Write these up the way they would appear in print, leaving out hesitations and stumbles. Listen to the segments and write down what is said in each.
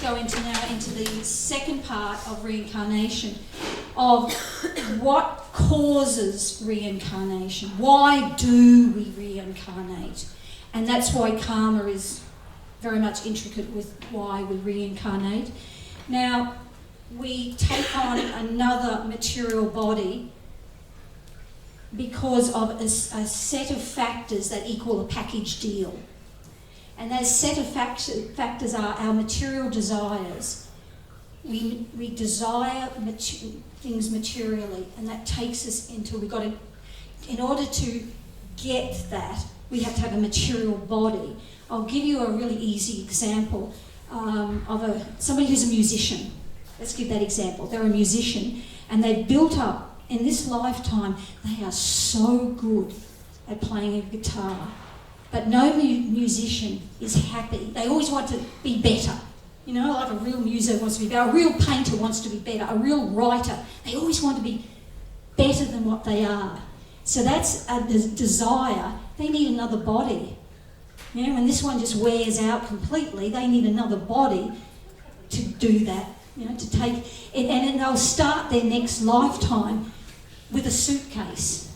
go into the second part of reincarnation, of what causes reincarnation. Why do we reincarnate? And that's why karma is very much intricate with why we reincarnate. Now, we take on another material body because of a set of factors that equal a package deal. And those set of factors are our material desires. We desire things materially, and that takes us into, in order to get that, we have to have a material body. I'll give you a really easy example of somebody who's a musician. Let's give that example. They're a musician, and they've built up, in this lifetime, they are so good at playing a guitar. But no musician is happy. They always want to be better. You know, like a real muso wants to be better, a real painter wants to be better, a real writer. They always want to be better than what they are. So that's a desire. They need another body. You know, when this one just wears out completely, they need another body to do that. You know, to take it, and they'll start their next lifetime with a suitcase.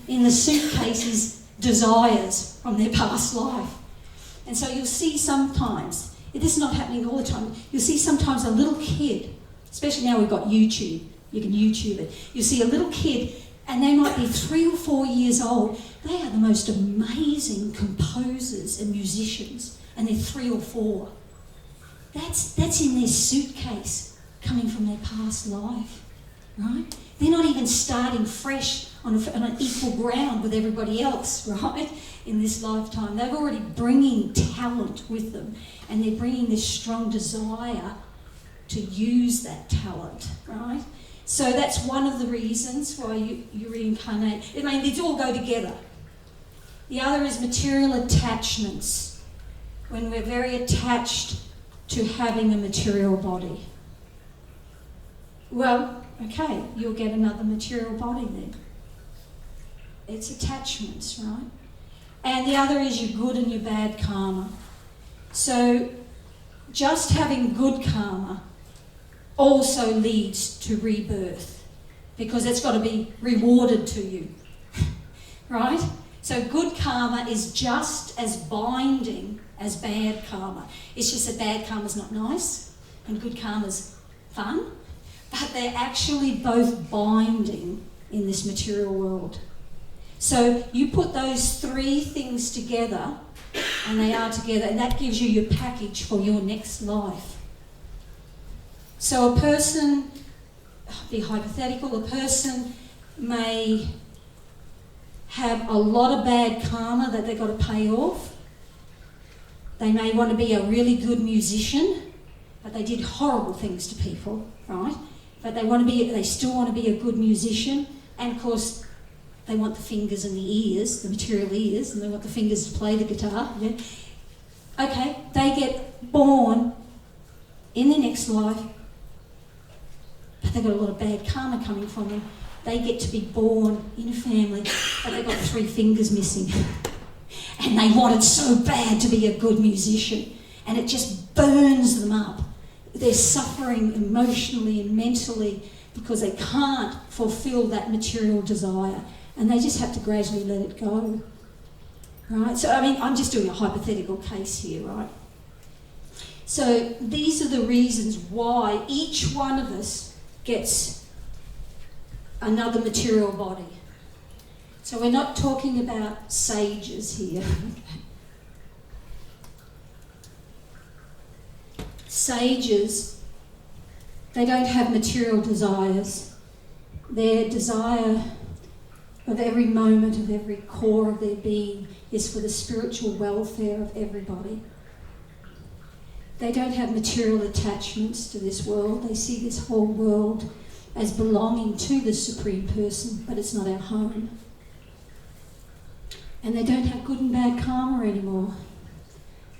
In the suitcase is desires from their past life. And so you'll see sometimes, this is not happening all the time, you'll see sometimes a little kid, especially now we've got YouTube, you can YouTube it, you'll see a little kid, and they might be 3 or 4 years old. They are the most amazing composers and musicians, and they're 3 or 4. That's in their suitcase, coming from their past life, right? They're not even starting fresh on an equal ground with everybody else, right, in this lifetime. They're already bringing talent with them, and they're bringing this strong desire to use that talent, right? So that's one of the reasons why you reincarnate. I mean, these all go together. The other is material attachments, when we're very attached to having a material body. Well, okay, you'll get another material body then. It's attachments, right? And the other is your good and your bad karma. So just having good karma also leads to rebirth, because it's got to be rewarded to you, right? So good karma is just as binding as bad karma. It's just that bad karma's not nice and good karma's fun, but they're actually both binding in this material world. So you put those 3 things together, and they are together, and that gives you your package for your next life. So a person, be hypothetical, a person may have a lot of bad karma that they've got to pay off. They may want to be a really good musician, but they did horrible things to people, right? But they still want to be a good musician, and of course they want the fingers and the ears, the material ears, and they want the fingers to play the guitar. Yeah? Okay, they get born in their next life, but they've got a lot of bad karma coming from them. They get to be born in a family, but they've got 3 fingers missing. And they want it so bad to be a good musician, and it just burns them up. They're suffering emotionally and mentally because they can't fulfill that material desire, and they just have to gradually let it go, right? So, I mean, I'm just doing a hypothetical case here, right? So these are the reasons why each one of us gets another material body. So we're not talking about sages here. Sages, they don't have material desires. Their desire of every moment, of every core of their being, is for the spiritual welfare of everybody. They don't have material attachments to this world. They see this whole world as belonging to the Supreme Person, but it's not our home. And they don't have good and bad karma anymore,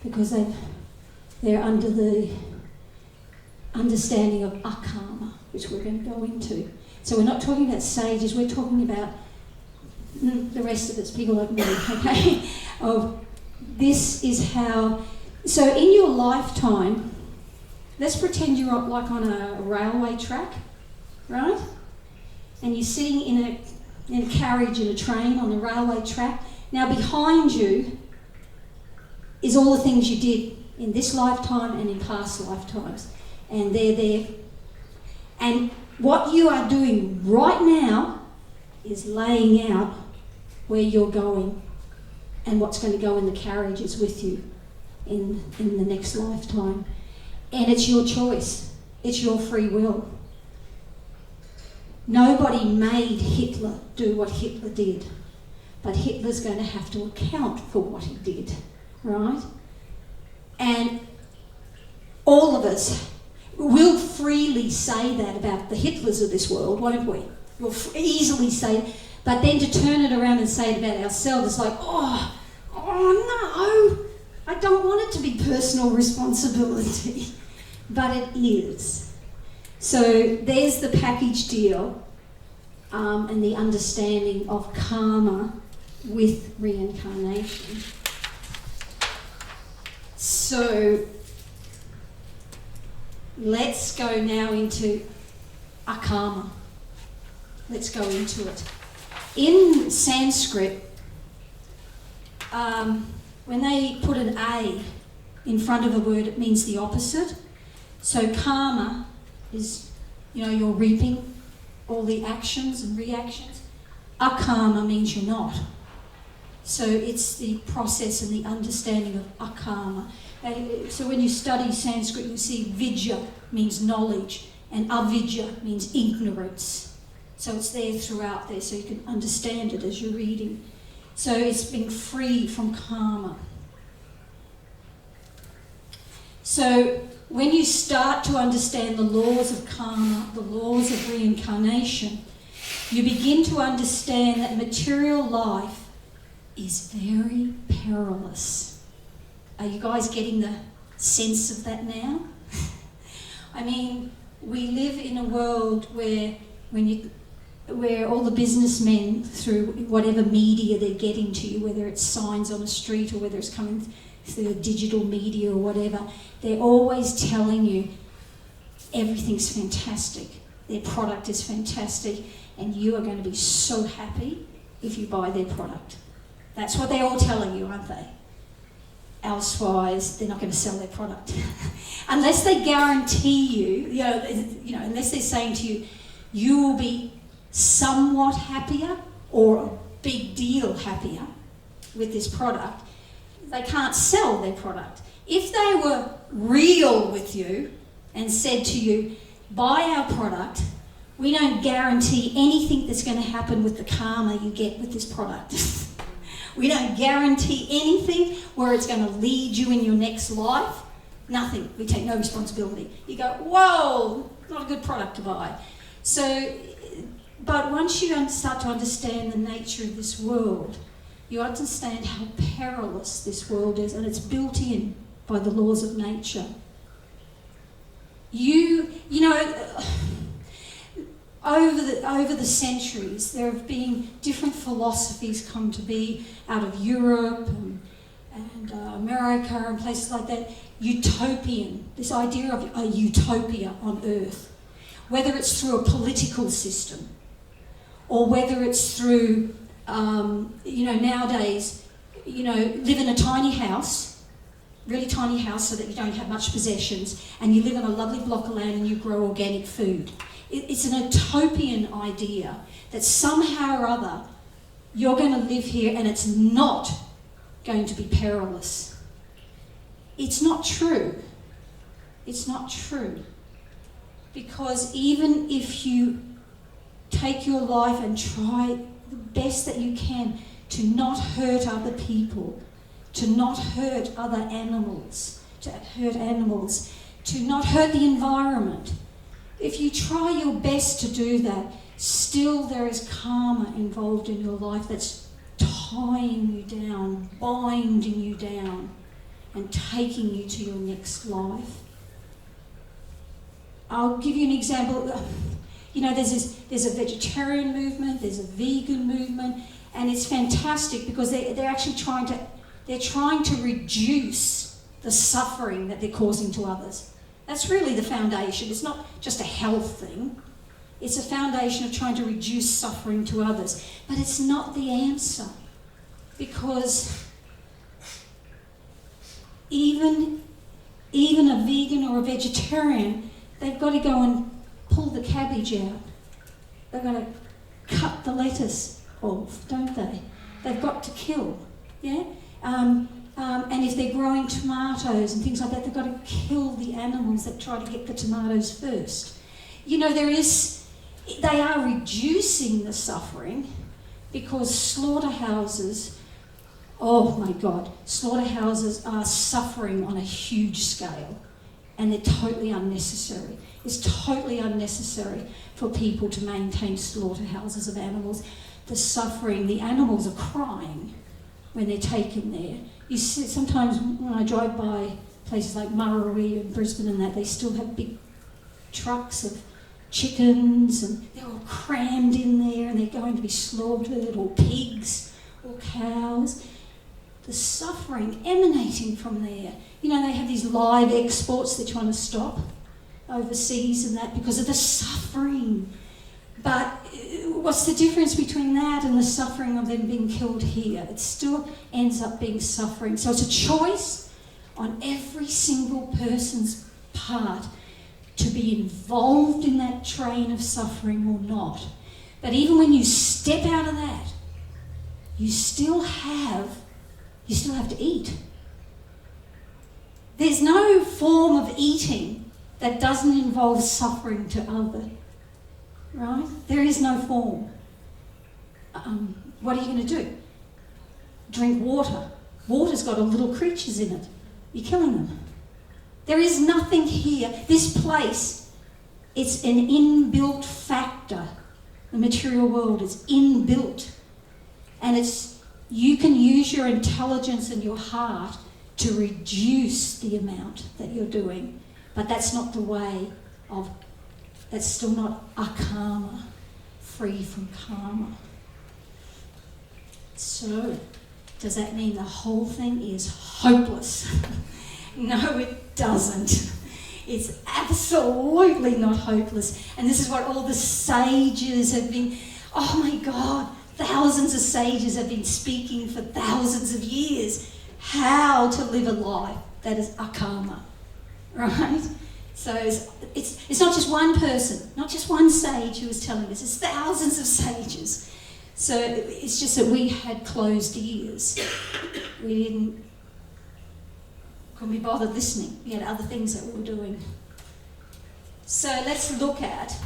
because they're under the understanding of akarma, which we're going to go into. So we're not talking about sages, we're talking about the rest of it's people like me, okay? Of this is how. So in your lifetime, let's pretend you're like on a railway track, right? And you're sitting in a carriage in a train on the railway track. Now behind you is all the things you did in this lifetime and in past lifetimes. And they're there. And what you are doing right now is laying out where you're going and what's going to go in the carriages with you in the next lifetime. And it's your choice. It's your free will. Nobody made Hitler do what Hitler did, but Hitler's going to have to account for what he did, right? And all of us will freely say that about the Hitlers of this world, won't we? We'll easily say it, but then to turn it around and say it about ourselves, it's like, oh no, I don't want it to be personal responsibility, but it is. So there's the package deal and the understanding of karma with reincarnation. So let's go now into akarma. Let's go into it. In Sanskrit, when they put an A in front of a word, it means the opposite. So karma is, you're reaping all the actions and reactions. Akarma means you're not. So it's the process and the understanding of akarma. So when you study Sanskrit, you see vidya means knowledge and avidya means ignorance. So it's there throughout there, so you can understand it as you're reading. So it's being free from karma. So when you start to understand the laws of karma, the laws of reincarnation, you begin to understand that material life is very perilous. Are you guys getting the sense of that now? I mean, we live in a world where all the businessmen, through whatever media they're getting to you, whether it's signs on the street or whether it's coming through digital media or whatever, they're always telling you everything's fantastic. Their product is fantastic and you are going to be so happy if you buy their product. That's what they're all telling you, aren't they? Elsewise, they're not going to sell their product. Unless they guarantee you, unless they're saying to you, you will be somewhat happier or a big deal happier with this product, they can't sell their product. If they were real with you and said to you, buy our product, we don't guarantee anything that's going to happen with the karma you get with this product. We don't guarantee anything where it's going to lead you in your next life. Nothing. We take no responsibility. You go, whoa, not a good product to buy. So, but once you start to understand the nature of this world, you understand how perilous this world is, and it's built in by the laws of nature. Over the centuries, there have been different philosophies come to be out of Europe and America and places like that. Utopian, this idea of a utopia on Earth, whether it's through a political system or whether it's through, nowadays, live in a tiny house, really tiny house so that you don't have much possessions, and you live in a lovely block of land and you grow organic food. It's an utopian idea that somehow or other you're going to live here and it's not going to be perilous. It's not true. It's not true. Because even if you take your life and try the best that you can to not hurt other people, to not hurt other animals, to not hurt the environment, if you try your best to do that, still there is karma involved in your life that's tying you down, binding you down, and taking you to your next life. I'll give you an example. There's a vegetarian movement, there's a vegan movement, and it's fantastic because they're actually trying to reduce the suffering that they're causing to others. That's really the foundation. It's not just a health thing. It's a foundation of trying to reduce suffering to others. But it's not the answer. Because even a vegan or a vegetarian, they've got to go and pull the cabbage out. They've got to cut the lettuce off, don't they? They've got to kill, yeah? And if they're growing tomatoes and things like that, they've got to kill the animals that try to get the tomatoes first. You know, they are reducing the suffering because slaughterhouses, oh my God, slaughterhouses are suffering on a huge scale, and they're totally unnecessary. It's totally unnecessary for people to maintain slaughterhouses of animals. The suffering, the animals are crying when they're taken there. You see, sometimes when I drive by places like Murray and Brisbane and that, they still have big trucks of chickens and they're all crammed in there and they're going to be slaughtered, or pigs or cows. The suffering emanating from there. You know, they have these live exports they're trying to stop overseas and that because of the suffering. But what's the difference between that and the suffering of them being killed here? It still ends up being suffering. So it's a choice on every single person's part to be involved in that train of suffering or not. But even when you step out of that, you still have to eat. There's no form of eating that doesn't involve suffering to others. Right? There is no form. What are you going to do? Drink water. Water's got little creatures in it. You're killing them. There is nothing here. This place, it's an inbuilt factor. The material world is inbuilt. And you can use your intelligence and your heart to reduce the amount that you're doing. But that's not the way of... That's still not akarma, free from karma. So, does that mean the whole thing is hopeless? No, it doesn't. It's absolutely not hopeless. And this is what all the sages have been, oh my God, thousands of sages have been speaking for thousands of years. How to live a life that is akarma, right? So it's not just one person, not just one sage who was telling us, it's thousands of sages. So it's just that we had closed ears. We couldn't be bothered listening. We had other things that we were doing. So let's look at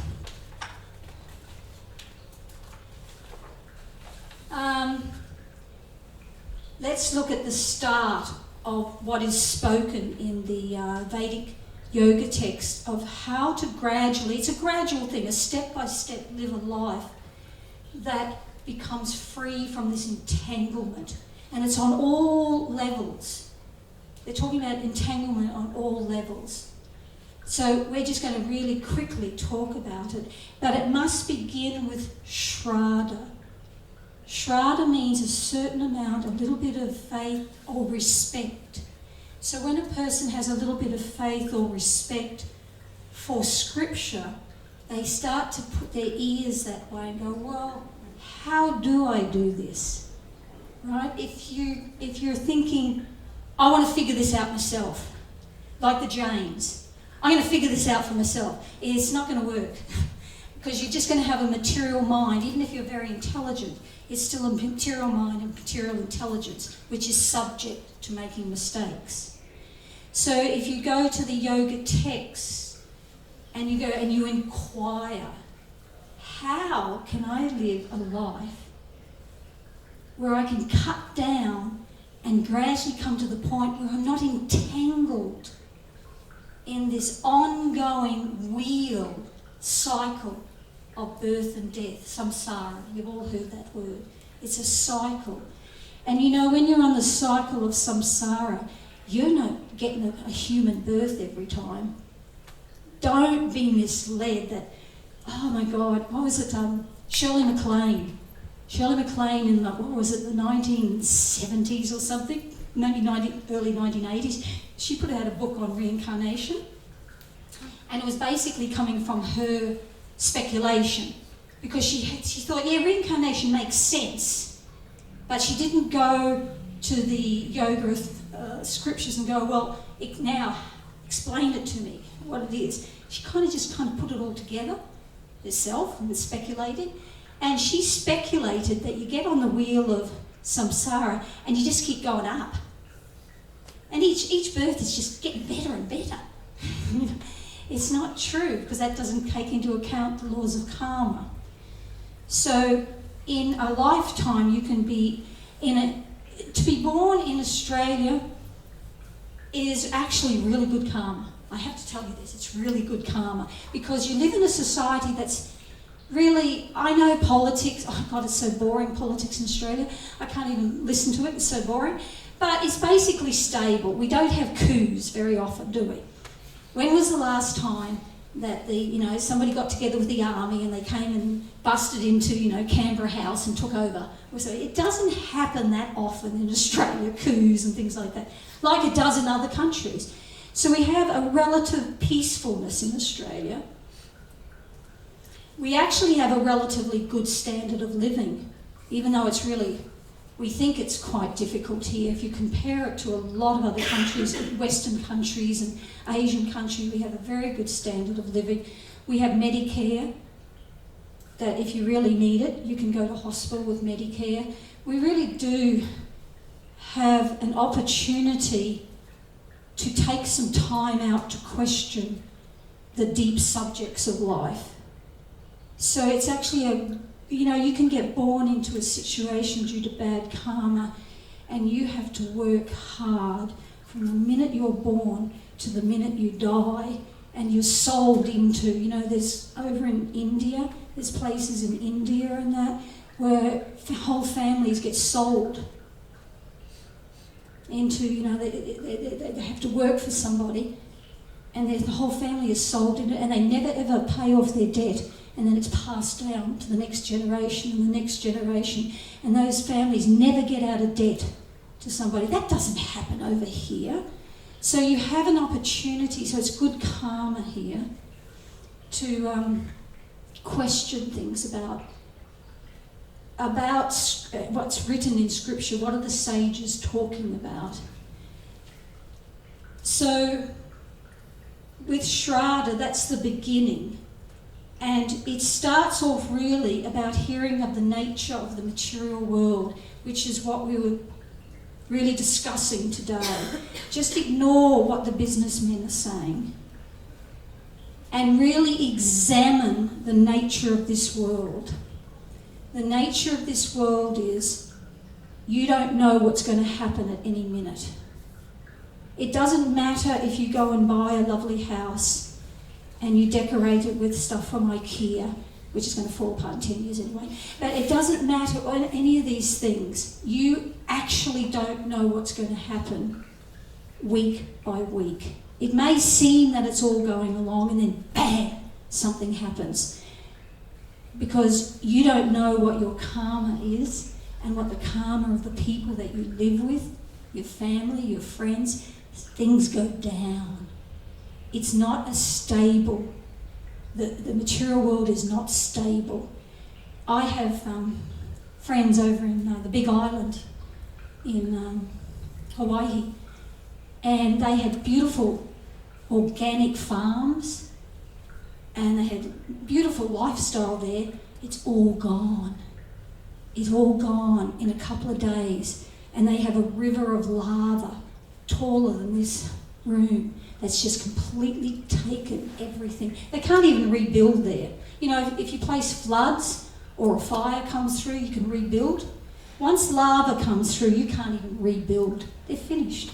the start of what is spoken in the Vedic yoga text of how to gradually, it's a gradual thing, a step-by-step live a life that becomes free from this entanglement. And it's on all levels. They're talking about entanglement on all levels. So we're just going to really quickly talk about it. But it must begin with Shraddha. Shraddha means a certain amount, a little bit of faith or respect. So when a person has a little bit of faith or respect for scripture, they start to put their ears that way and go, well, how do I do this? Right? If you're thinking, I want to figure this out myself, like the Jains, I'm going to figure this out for myself. It's not going to work because you're just going to have a material mind. Even if you're very intelligent, it's still a material mind and material intelligence, which is subject to making mistakes. So if you go to the yoga text and you go and you inquire, how can I live a life where I can cut down and gradually come to the point where I'm not entangled in this ongoing wheel cycle of birth and death, samsara. You've all heard that word. It's a cycle. And you know, when you're on the cycle of samsara, you're not getting a human birth every time. Don't be misled that, oh my God, what was it, Shirley MacLaine. Shirley MacLaine in the 1970s or something, maybe early 1980s, she put out a book on reincarnation. And it was basically coming from her speculation, because she thought, yeah, reincarnation makes sense, but she didn't go to the yoga scriptures and go, well, now explain it to me, what it is. She kind of put it all together herself and was speculating. And she speculated that you get on the wheel of samsara and you just keep going up. And each birth is just getting better and better. It's not true, because that doesn't take into account the laws of karma. So in a lifetime you can be to be born in Australia is actually really good karma. I have to tell you this, it's really good karma, because you live in a society that's really, I know politics, oh God, it's so boring, politics in Australia. I can't even listen to it, it's so boring. But it's basically stable. We don't have coups very often, do we? When was the last time that somebody got together with the army and they came and busted into, Canberra House and took over? So it doesn't happen that often in Australia, coups and things like that, like it does in other countries. So we have a relative peacefulness in Australia. We actually have a relatively good standard of living, even though we think it's quite difficult here. If you compare it to a lot of other countries, Western countries and Asian countries, we have a very good standard of living. We have Medicare, that if you really need it, you can go to hospital with Medicare. We really do have an opportunity to take some time out to question the deep subjects of life. So it's actually you can get born into a situation due to bad karma, and you have to work hard from the minute you're born to the minute you die, and you're sold into, there's over in India, there's places in India and that, where whole families get sold into, they have to work for somebody, and the whole family is sold into it, and they never ever pay off their debt. And then it's passed down to the next generation and the next generation. And those families never get out of debt to somebody. That doesn't happen over here. So you have an opportunity, so it's good karma here, to question things about what's written in Scripture. What are the sages talking about? So with Shraddha, that's the beginning. And it starts off really about hearing of the nature of the material world, which is what we were really discussing today. Just ignore what the businessmen are saying and really examine the nature of this world. The nature of this world is you don't know what's going to happen at any minute. It doesn't matter if you go and buy a lovely house and you decorate it with stuff from IKEA, which is going to fall apart in 10 years anyway. But it doesn't matter on any of these things. You actually don't know what's going to happen week by week. It may seem that it's all going along, and then bang, something happens. Because you don't know what your karma is and what the karma of the people that you live with, your family, your friends. Things go down. It's not as stable. The material world is not stable. I have friends over in the Big Island in Hawaii, and they had beautiful organic farms, and they had beautiful lifestyle there. It's all gone. It's all gone in a couple of days, and they have a river of lava taller than this room that's just completely taken everything. They can't even rebuild there. If you place floods or a fire comes through, you can rebuild. Once lava comes through, you can't even rebuild. They're finished.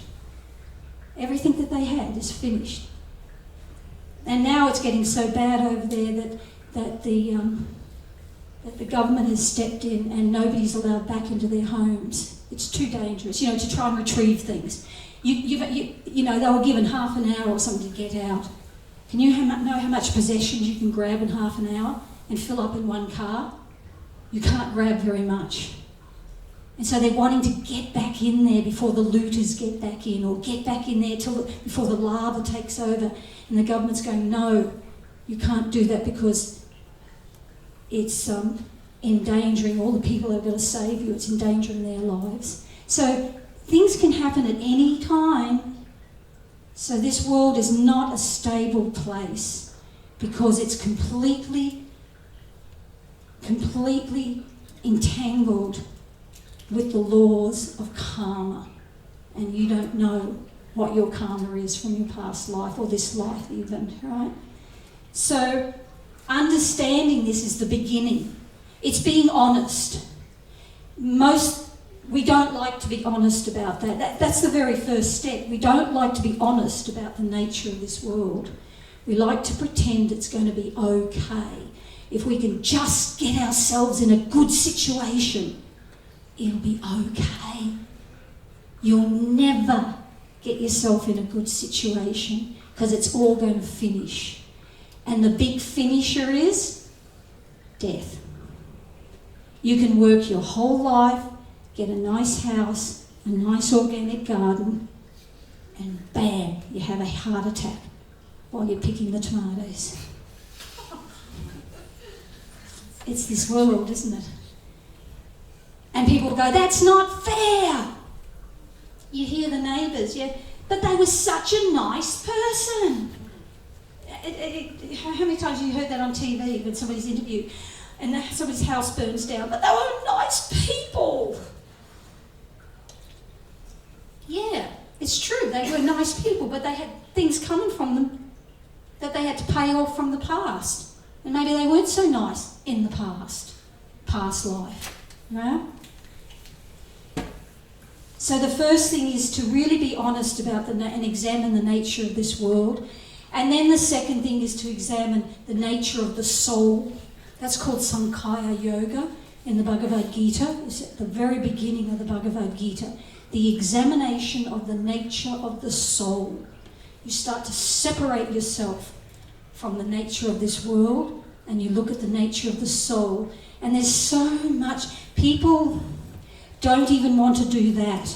Everything that they had is finished. And now it's getting so bad over there that the government has stepped in and nobody's allowed back into their homes. It's too dangerous, to try and retrieve things. They were given half an hour or something to get out. Can you know how much possessions you can grab in half an hour and fill up in one car? You can't grab very much. And so they're wanting to get back in there before the looters get back in, or get back in there before the lava takes over. And the government's going, no, you can't do that because it's endangering all the people that are going to save you. It's endangering their lives. So things can happen at any time. So this world is not a stable place because it's completely entangled with the laws of karma. And you don't know what your karma is from your past life or this life even, right? So understanding this is the beginning. It's being honest. We don't like to be honest about that. That's the very first step. We don't like to be honest about the nature of this world. We like to pretend it's going to be okay. If we can just get ourselves in a good situation, it'll be okay. You'll never get yourself in a good situation because it's all going to finish. And the big finisher is death. You can work your whole life, get a nice house, a nice organic garden, and bam, you have a heart attack while you're picking the tomatoes. It's this world, isn't it? And people go, that's not fair. You hear the neighbours, yeah, but they were such a nice person. How many times have you heard that on TV when somebody's interviewed and somebody's house burns down, but they were nice people? Yeah, it's true, they were nice people, but they had things coming from them that they had to pay off from the past. And maybe they weren't so nice in the past life, right? So the first thing is to really be honest about and examine the nature of this world. And then the second thing is to examine the nature of the soul. That's called Sankhya Yoga in the Bhagavad Gita. It's at the very beginning of the Bhagavad Gita. The examination of the nature of the soul. You start to separate yourself from the nature of this world and you look at the nature of the soul. And there's so much. People don't even want to do that.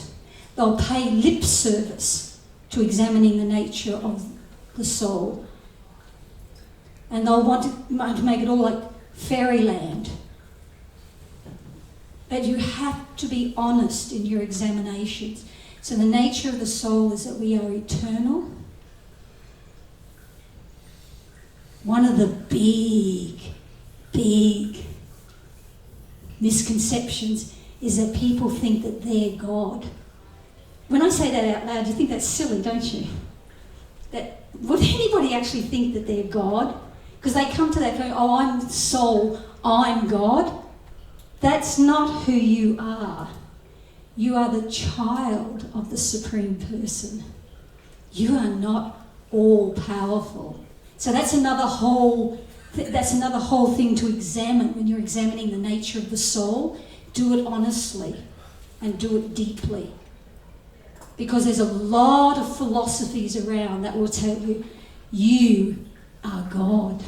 They'll pay lip service to examining the nature of the soul. And they'll want to make it all like fairyland. But you have to be honest in your examinations. So the nature of the soul is that we are eternal. One of the big misconceptions is that people think that they're God. When I say that out loud, you think that's silly, don't you? Would anybody actually think that they're God? Because they come to that going, oh, I'm the soul, I'm God. That's not who you are. You are the child of the Supreme Person. You are not all-powerful. So that's another whole thing to examine when you're examining the nature of the soul. Do it honestly and do it deeply. Because there's a lot of philosophies around that will tell you, you are God.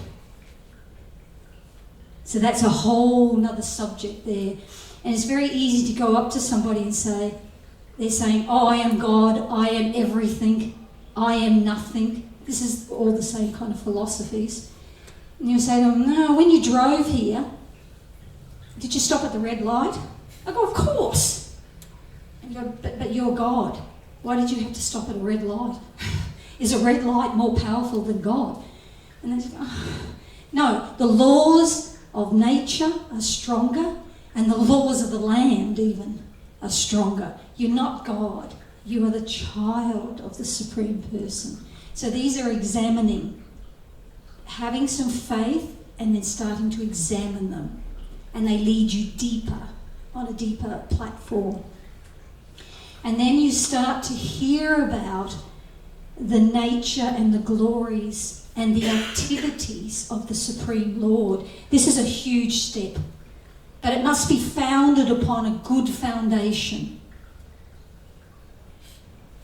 So that's a whole nother subject there. And it's very easy to go up to somebody and say, they're saying, oh, I am God, I am everything, I am nothing. This is all the same kind of philosophies. And you say to them, no, when you drove here, did you stop at the red light? I go, of course. And you go, but you're God. Why did you have to stop at a red light? Is a red light more powerful than God? And then, no, the laws of nature are stronger and the laws of the land even are stronger. You're not God. You are the child of the Supreme Person. So these are examining, having some faith and then starting to examine them. And they lead you deeper, on a deeper platform. And then you start to hear about the nature and the glories and the activities of the Supreme Lord. This is a huge step, but it must be founded upon a good foundation.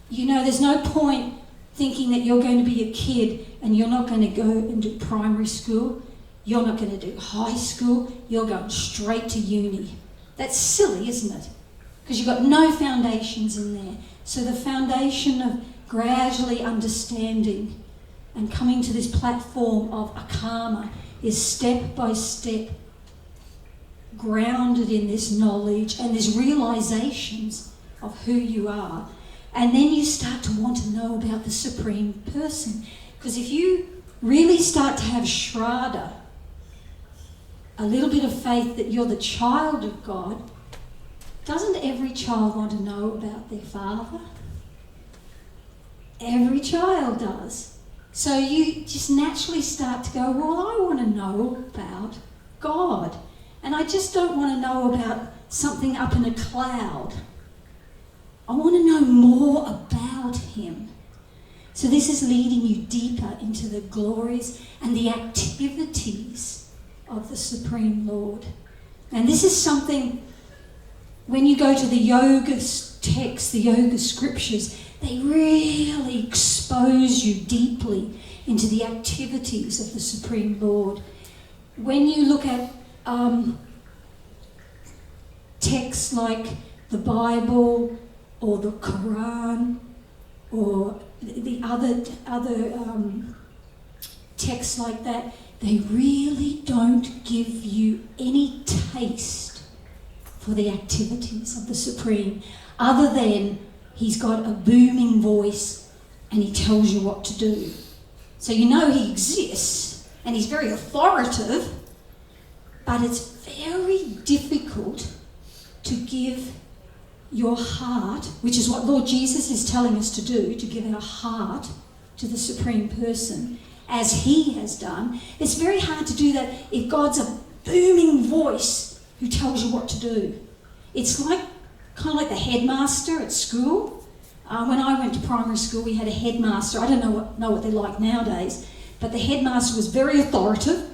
You know, there's no point thinking that you're going to be a kid and you're not going to go and do primary school, you're not going to do high school, you're going straight to uni. That's silly, isn't it? because you've got no foundations in there. So the foundation of gradually understanding and coming to this platform of a karma is step by step grounded in this knowledge and these realizations of who you are. And then you start to want to know about the Supreme Person. Because if you really start to have Shraddha, a little bit of faith that you're the child of God, doesn't every child want to know about their father? Every child does. So you just naturally start to go, well, I want to know about God. And I just don't want to know about something up in a cloud. I want to know more about him. So this is leading you deeper into the glories and the activities of the Supreme Lord. And this is something, when you go to the yoga texts, the yoga scriptures, they really expose you deeply into the activities of the Supreme Lord. When you look at texts like the Bible or the Quran or the other texts like that, they really don't give you any taste for the activities of the Supreme, other than he's got a booming voice and he tells you what to do. So you know he exists and he's very authoritative, but it's very difficult to give your heart, which is what Lord Jesus is telling us to do, to give our heart to the Supreme Person, as he has done. It's very hard to do that if God's a booming voice who tells you what to do. It's like kind of like the headmaster at school. When I went to primary school, we had a headmaster. I don't know what they're like nowadays, but the headmaster was very authoritative.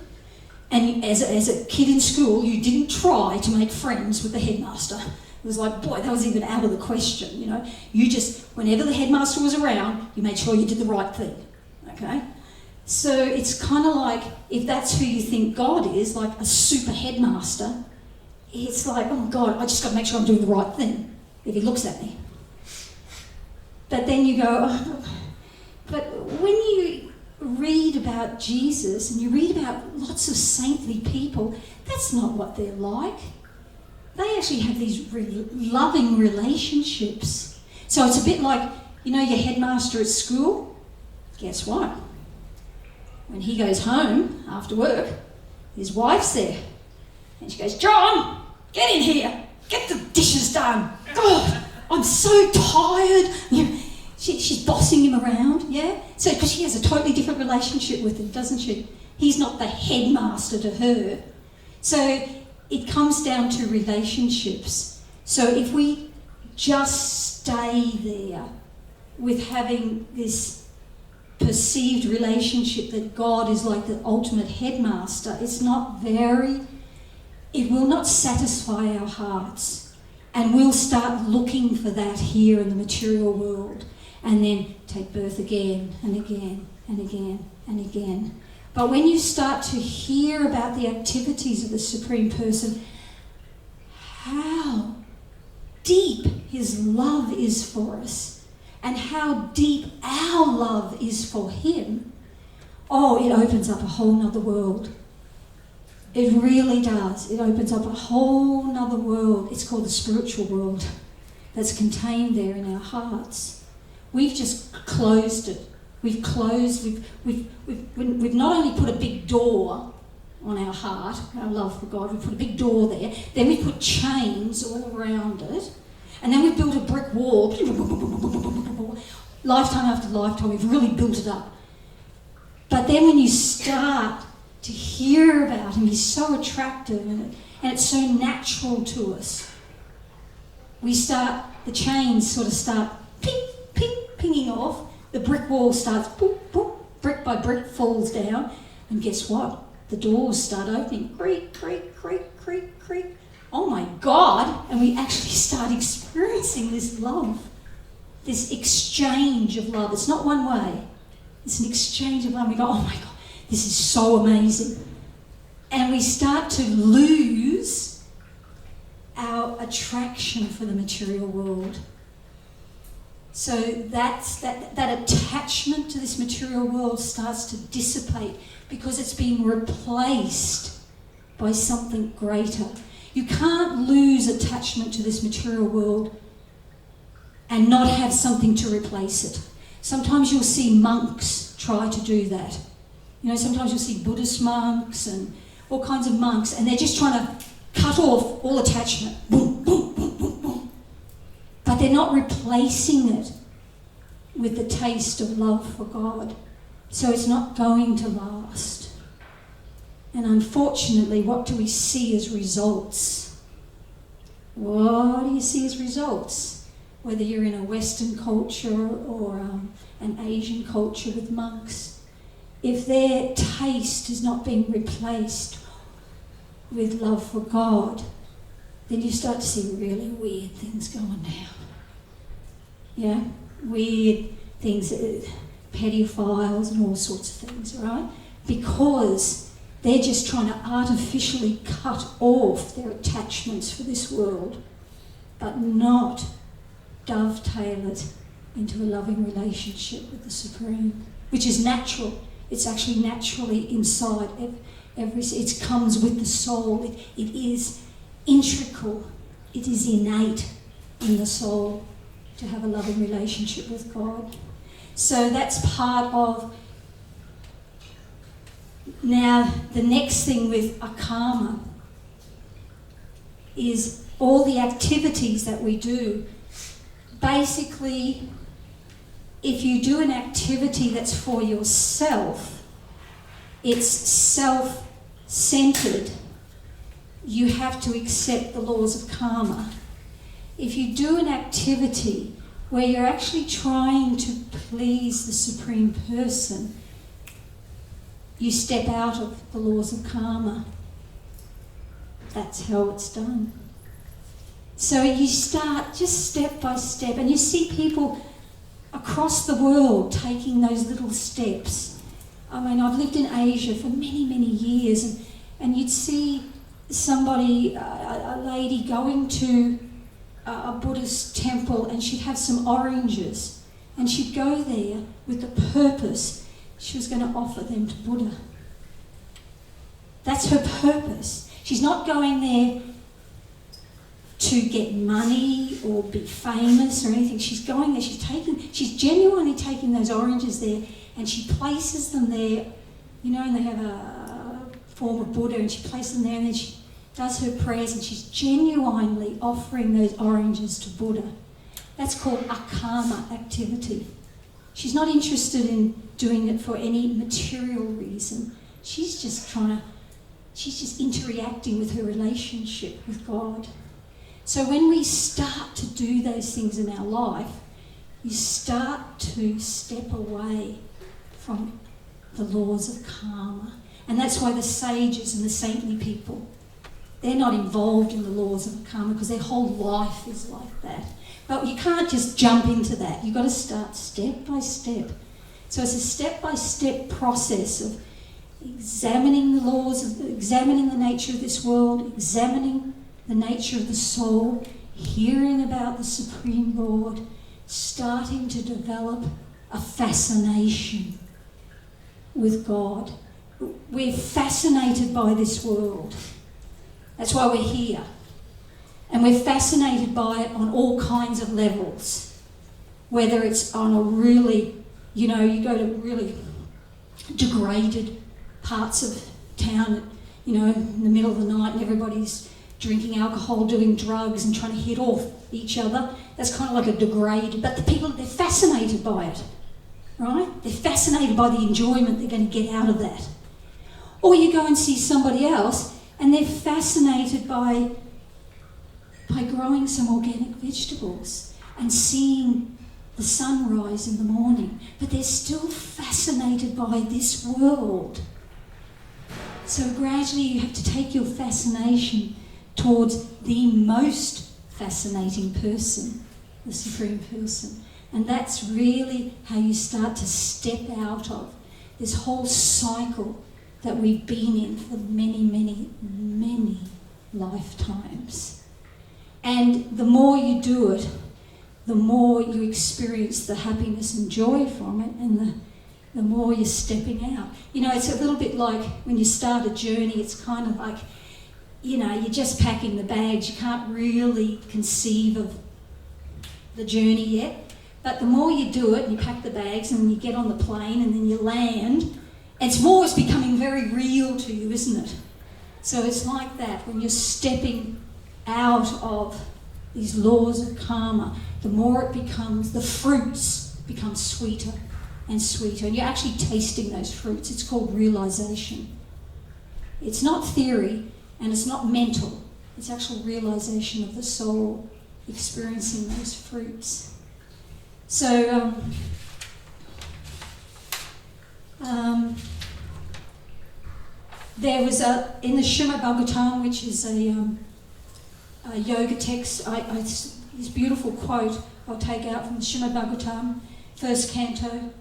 And as a kid in school, you didn't try to make friends with the headmaster. It was like, boy, that was even out of the question, you know. You just, whenever the headmaster was around, you made sure you did the right thing, okay? So it's kind of like, if that's who you think God is, like a super headmaster, it's like, oh God, I just got to make sure I'm doing the right thing if he looks at me. But then you go, oh, but when you read about Jesus and you read about lots of saintly people, that's not what they're like. They actually have these loving relationships. So it's a bit like, you know, your headmaster at school. Guess what? When he goes home after work, his wife's there. And she goes, John, get in here. Get the dishes done. God, I'm so tired. You know, she's bossing him around, yeah? So, because she has a totally different relationship with him, doesn't she? He's not the headmaster to her. So it comes down to relationships. So if we just stay there with having this perceived relationship that God is like the ultimate headmaster, it will not satisfy our hearts. And we'll start looking for that here in the material world and then take birth again and again and again and again. But when you start to hear about the activities of the Supreme Person, how deep his love is for us and how deep our love is for him, oh, it opens up a whole nother world. It really does. It opens up a whole nother world. It's called the spiritual world that's contained there in our hearts. We've just closed it. We've not only put a big door on our heart, our love for God, we've put a big door there, then we've put chains all around it, and then we've built a brick wall. Lifetime after lifetime, we've really built it up. But then when you start to hear about him, he's so attractive and it's so natural to us. The chains sort of start pinging off. The brick wall starts, boop, boop, brick by brick falls down, and guess what? The doors start opening, creak, creak, creak, creak, creak. Oh my God! And we actually start experiencing this love, this exchange of love. It's not one way. It's an exchange of love. We go, oh my God, this is so amazing. And we start to lose our attraction for the material world. So that attachment to this material world starts to dissipate because it's being replaced by something greater. You can't lose attachment to this material world and not have something to replace it. Sometimes you'll see monks try to do that. You know, sometimes you'll see Buddhist monks and all kinds of monks, and they're just trying to cut off all attachment. Boom, boom, boom, boom, boom. But they're not replacing it with the taste of love for God. So it's not going to last. And unfortunately, what do we see as results? What do you see as results? Whether you're in a Western culture or an Asian culture with monks, if their taste is not being replaced with love for God, then you start to see really weird things going down. Yeah? Weird things, pedophiles and all sorts of things, right? Because they're just trying to artificially cut off their attachments for this world, but not dovetail it into a loving relationship with the Supreme, which is natural. It's actually naturally inside. It comes with the soul. It is integral. It is innate in the soul to have a loving relationship with God. So that's part of. Now, the next thing with akarma is all the activities that we do. Basically, if you do an activity that's for yourself, it's self-centered, you have to accept the laws of karma. If you do an activity where you're actually trying to please the Supreme Person, you step out of the laws of karma. That's how it's done. So you start just step by step, and you see people across the world taking those little steps. I mean, I've lived in Asia for many, many years, and you'd see somebody, a lady going to a Buddhist temple, and she'd have some oranges, and she'd go there with the purpose she was going to offer them to Buddha. That's her purpose. She's not going there to get money or be famous or anything. She's going there, she's genuinely taking those oranges there, and she places them there, you know, and they have a form of Buddha, and she places them there, and then she does her prayers, and she's genuinely offering those oranges to Buddha. That's called akarma activity. She's not interested in doing it for any material reason. She's just interacting with her relationship with God. So when we start to do those things in our life, you start to step away from the laws of karma. And that's why the sages and the saintly people, they're not involved in the laws of karma because their whole life is like that. But you can't just jump into that. You've got to start step by step. So it's a step-by-step process of examining the laws, examining the nature of this world, examining the nature of the soul, hearing about the Supreme Lord, starting to develop a fascination with God. We're fascinated by this world. That's why we're here. And we're fascinated by it on all kinds of levels. Whether it's on a really, you know, you go to really degraded parts of town, you know, in the middle of the night, and everybody's drinking alcohol, doing drugs and trying to hit off each other. That's kind of like a degraded, but the people, they're fascinated by it, right? They're fascinated by the enjoyment they're going to get out of that. Or you go and see somebody else and they're fascinated by growing some organic vegetables and seeing the sunrise in the morning, but they're still fascinated by this world. So gradually you have to take your fascination towards the most fascinating person, the Supreme Person. And that's really how you start to step out of this whole cycle that we've been in for many, many, many lifetimes. And the more you do it, the more you experience the happiness and joy from it, and the more you're stepping out. You know, it's a little bit like when you start a journey, it's kind of like, you know, you're just packing the bags. You can't really conceive of the journey yet. But the more you do it and you pack the bags and you get on the plane and then you land, it's becoming very real to you, isn't it? So it's like that when you're stepping out of these laws of karma, the more it becomes, the fruits become sweeter and sweeter, and you're actually tasting those fruits. It's called realization. It's not theory and it's not mental. It's actual realization of the soul experiencing those fruits. So there was in the Srimad Bhagavatam, which is a yoga text, this beautiful quote I'll take out from the Srimad Bhagavatam, first canto.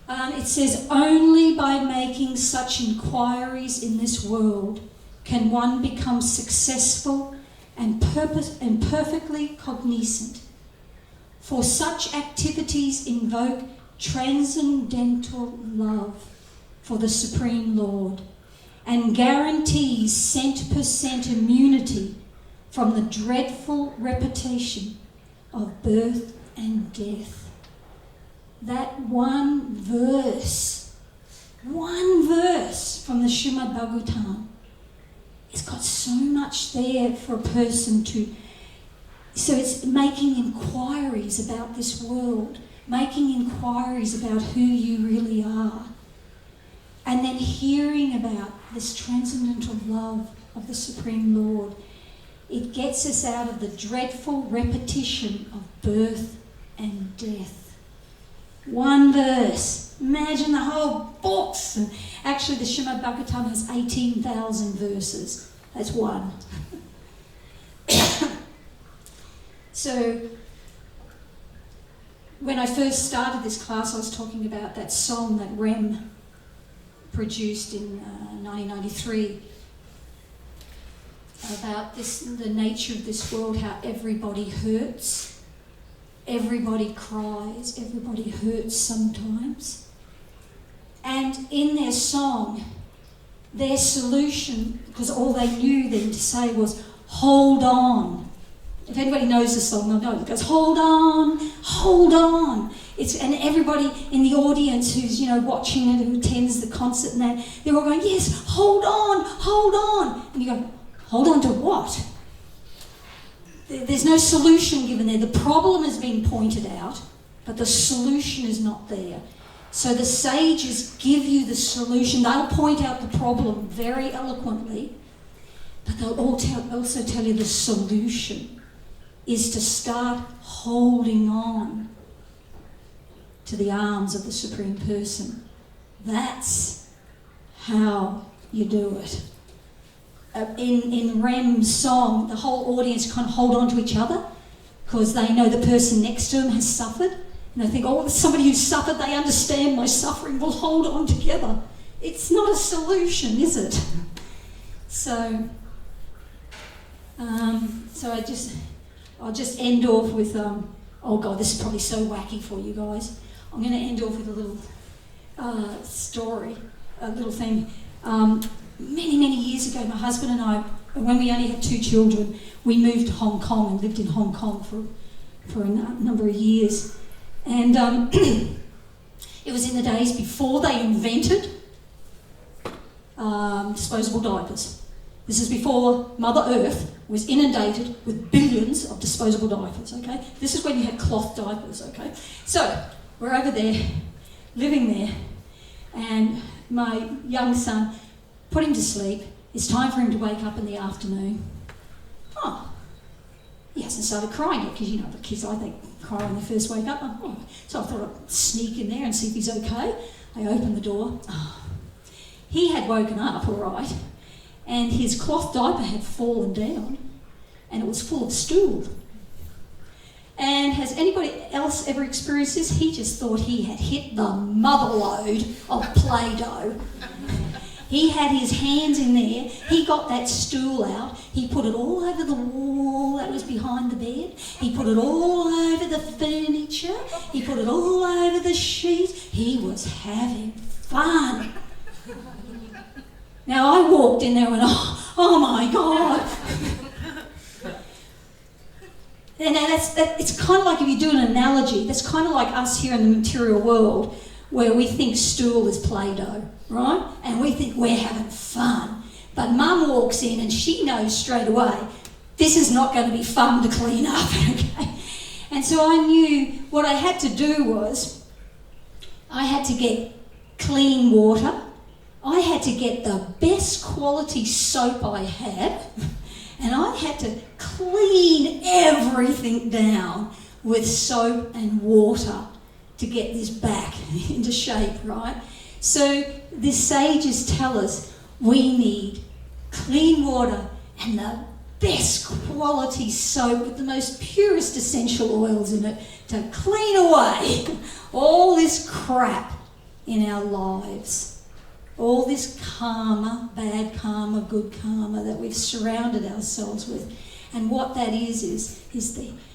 It says, "Only by making such inquiries in this world can one become successful and perfectly cognizant. For such activities invoke transcendental love for the Supreme Lord and guarantees cent% immunity from the dreadful repetition of birth and death." That one verse from the Srimad Bhagavatam, it's got so much there for a person to... So it's making inquiries about this world, making inquiries about who you really are, and then hearing about this transcendental love of the Supreme Lord. It gets us out of the dreadful repetition of birth and death. One verse. Imagine the whole books. Actually, the Srimad Bhagavatam has 18,000 verses. That's one. So, when I first started this class, I was talking about that song that Rem produced in 1993 about the nature of this world, how everybody hurts. Everybody cries, everybody hurts sometimes. And in their song, their solution, because all they knew then to say was, hold on. If anybody knows the song, they'll know it. It goes, hold on, hold on. And everybody in the audience who's, you know, watching it, who attends the concert and that, they're all going, yes, hold on, hold on. And you go, hold on to what? There's no solution given there. The problem is being pointed out, but the solution is not there. So the sages give you the solution. They'll point out the problem very eloquently, but they'll also tell you the solution is to start holding on to the arms of the Supreme Person. That's how you do it. In Rem's song, the whole audience kind of hold on to each other because they know the person next to them has suffered. And they think, oh, somebody who's suffered, they understand my suffering, we'll hold on together. It's not a solution, is it? So I'll just end off with, oh God, this is probably so wacky for you guys. I'm going to end off with a little story, a little thing. Many, many years ago, my husband and I, when we only had 2 children, we moved to Hong Kong and lived in Hong Kong for a number of years. And it was in the days before they invented disposable diapers. This is before Mother Earth was inundated with billions of disposable diapers, okay? This is when you had cloth diapers, okay? So, we're over there, living there, and my young son, put him to sleep. It's time for him to wake up in the afternoon. Oh, he hasn't started crying yet, because you know the kids, I think, cry when they first wake up. Oh. So I thought I'd sneak in there and see if he's okay. I opened the door. Oh. He had woken up, all right, and his cloth diaper had fallen down, and it was full of stool. And has anybody else ever experienced this? He just thought he had hit the mother lode of Play-Doh. He had his hands in there. He got that stool out. He put it all over the wall that was behind the bed. He put it all over the furniture. He put it all over the sheet. He was having fun. Now I walked in there and went, oh my God. And now it's kind of like, if you do an analogy, that's kind of like us here in the material world, where we think stool is Play-Doh, right? And we think we're having fun. But Mum walks in and she knows straight away, this is not going to be fun to clean up, okay? And so I knew what I had to do was, I had to get clean water. I had to get the best quality soap I had. And I had to clean everything down with soap and water to get this back into shape, right? So the sages tell us we need clean water and the best quality soap with the most purest essential oils in it to clean away all this crap in our lives. All this karma, bad karma, good karma that we've surrounded ourselves with. And what that is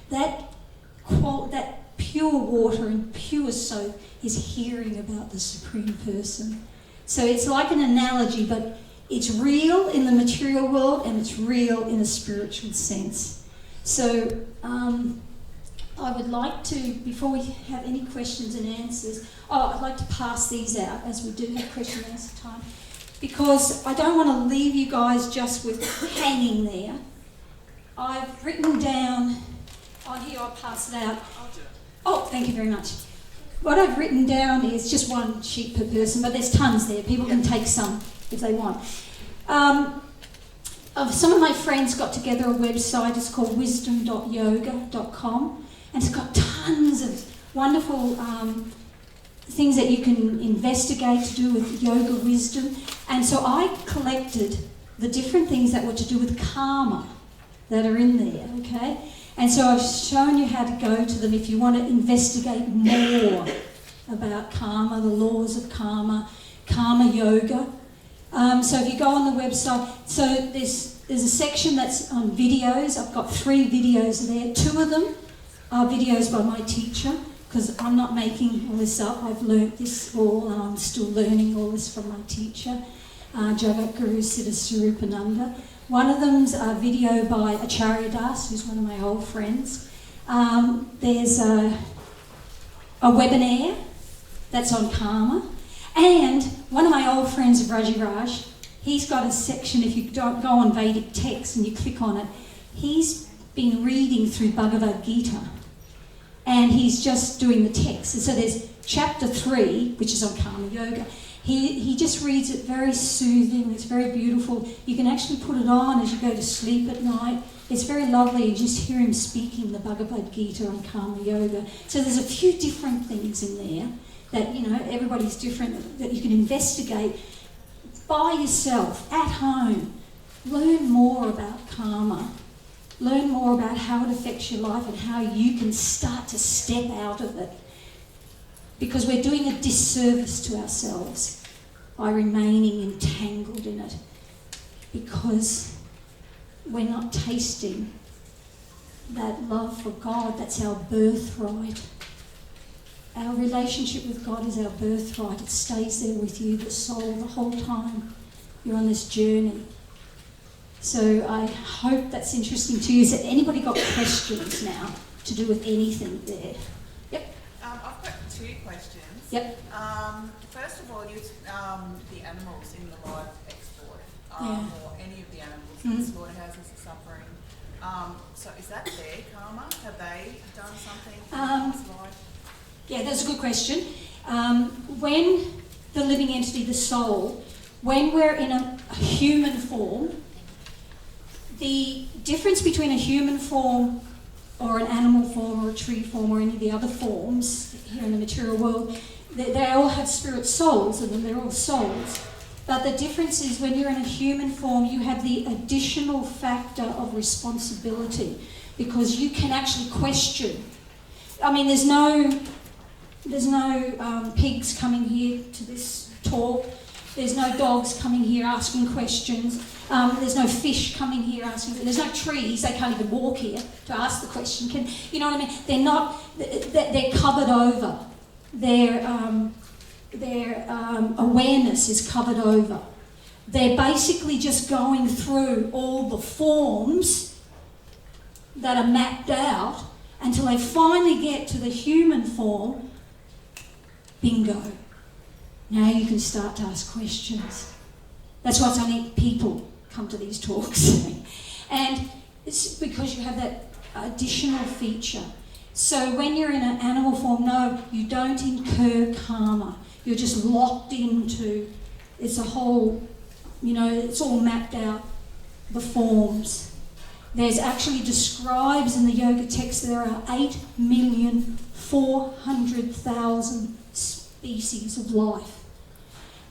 that pure water and pure soap is hearing about the Supreme Person. So it's like an analogy, but it's real in the material world and it's real in a spiritual sense. So I would like to, before we have any questions and answers, I'd like to pass these out as we do have question and answer time, because I don't want to leave you guys just with hanging there. I've written down, here I'll pass it out. Oh, thank you very much. What I've written down is just one sheet per person, but there's tons there. People can take some if they want. Some of my friends got together a website. It's called wisdom.yoga.com, and it's got tons of wonderful things that you can investigate to do with yoga wisdom. And so I collected the different things that were to do with karma that are in there, okay? And so I've shown you how to go to them if you want to investigate more about karma, the laws of karma, karma yoga. So if you go on the website, so there's a section that's on videos. I've got 3 videos there. 2 of them are videos by my teacher, because I'm not making all this up. I've learnt this all, and I'm still learning all this from my teacher, Jagatguru Siddha Swarupananda. One of them's a video by Acharya Das, who's one of my old friends. There's a webinar that's on karma. And one of my old friends, Raji Raj, he's got a section, if you don't go on Vedic text and you click on it, he's been reading through Bhagavad Gita. And he's just doing the text. And so there's chapter 3, which is on karma yoga. He just reads it very soothing. It's very beautiful. You can actually put it on as you go to sleep at night. It's very lovely. You just hear him speaking the Bhagavad Gita on karma yoga. So there's a few different things in there that, you know, everybody's different, that you can investigate by yourself, at home. Learn more about karma. Learn more about how it affects your life and how you can start to step out of it. Because we're doing a disservice to ourselves by remaining entangled in it. Because we're not tasting that love for God. That's our birthright. Our relationship with God is our birthright. It stays there with you, the soul, the whole time you're on this journey. So I hope that's interesting to you. Has anybody got questions now to do with anything there? Yep. I've got 2 questions. Yep. First of all, the animals in the live export, or any of the animals in the slaughterhouses are suffering. So is that their karma? Have they done something in this life? Yeah, that's a good question. When the living entity, the soul, when we're in a human form, the difference between a human form or an animal form or a tree form or any of the other forms here in the material world, they all have spirit souls in them, they're all souls. But the difference is when you're in a human form, you have the additional factor of responsibility, because you can actually question. I mean, there's no pigs coming here to this talk. There's no dogs coming here asking questions. There's no fish coming here asking. There's no trees. They can't even walk here to ask the question. You know what I mean? They're not. They're covered over. Their awareness is covered over. They're basically just going through all the forms that are mapped out until they finally get to the human form. Bingo. Now you can start to ask questions. That's why it's only people come to these talks. And it's because you have that additional feature. So when you're in an animal form, no, you don't incur karma. You're just locked into, it's a whole, it's all mapped out, the forms. There's actually describes in the yoga text there are 8,400,000 species of life.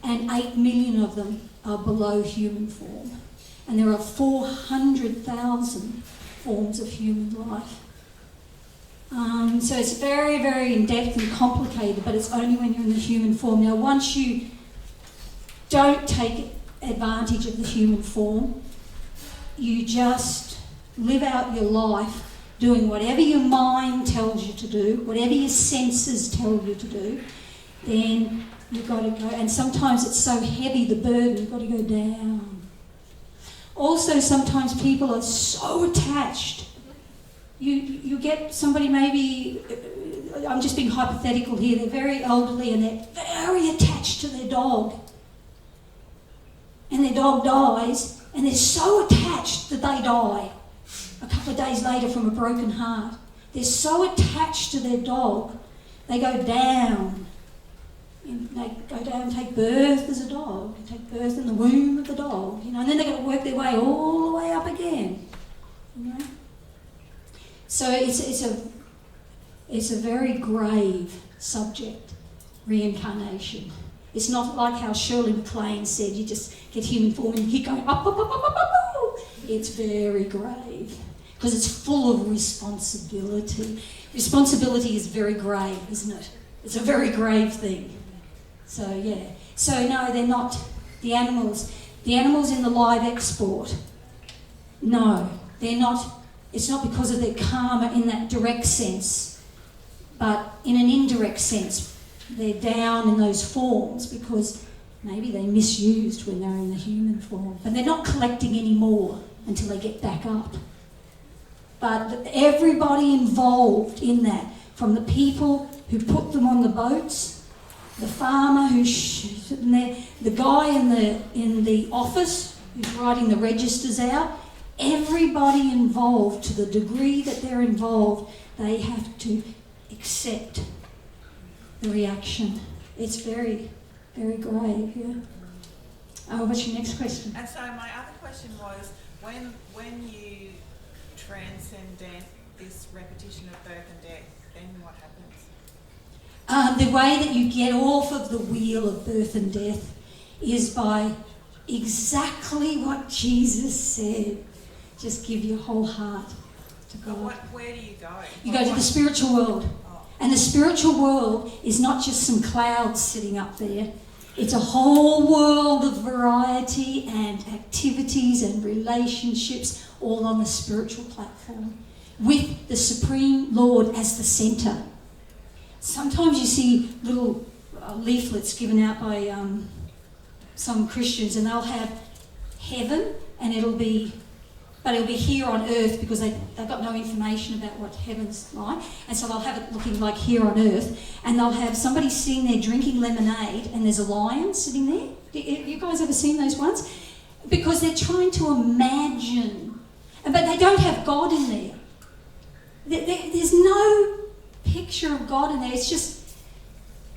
And 8 million of them are below human form. And there are 400,000 forms of human life. So it's very, very in-depth and complicated, but it's only when you're in the human form. Now, once you don't take advantage of the human form, you just live out your life doing whatever your mind tells you to do, whatever your senses tell you to do, then you've got to go. And sometimes it's so heavy, the burden, you've got to go down. Also, sometimes people are so attached. You get somebody maybe, I'm just being hypothetical here, they're very elderly and they're very attached to their dog. And their dog dies and they're so attached that they die a couple of days later from a broken heart. They're so attached to their dog, they go down. And they go down and take birth as a dog, they take birth in the womb of the dog, and then they've got to work their way all the way up again. So it's a very grave subject, reincarnation. It's not like how Shirley MacLaine said, you just get human form and you keep going up, up, up, up, up, up, up. It's very grave because it's full of responsibility. Responsibility is very grave, isn't it? It's a very grave thing. So yeah. So no, they're not the animals. The animals in the live export, no, they're not. It's not because of their karma in that direct sense, but in an indirect sense, they're down in those forms because maybe they misused when they're in the human form. But they're not collecting any more until they get back up. But everybody involved in that, from the people who put them on the boats, the farmer the guy in the office who's writing the registers out, everybody involved, to the degree that they're involved, they have to accept the reaction. It's very, very grave, yeah. What's your next question? And so my other question was, when you transcend this repetition of birth and death, then what happens? The way that you get off of the wheel of birth and death is by exactly what Jesus said. Just give your whole heart to God. Where do you go? You go to the spiritual world. Oh. And the spiritual world is not just some clouds sitting up there. It's a whole world of variety and activities and relationships all on the spiritual platform with the Supreme Lord as the centre. Sometimes you see little leaflets given out by some Christians, and they'll have heaven, and it'll be here on earth because they've got no information about what heaven's like, and so they'll have it looking like here on earth, and they'll have somebody sitting there drinking lemonade, and there's a lion sitting there. You guys ever seen those ones? Because they're trying to imagine, but they don't have God in there. There's no picture of God in there. It's just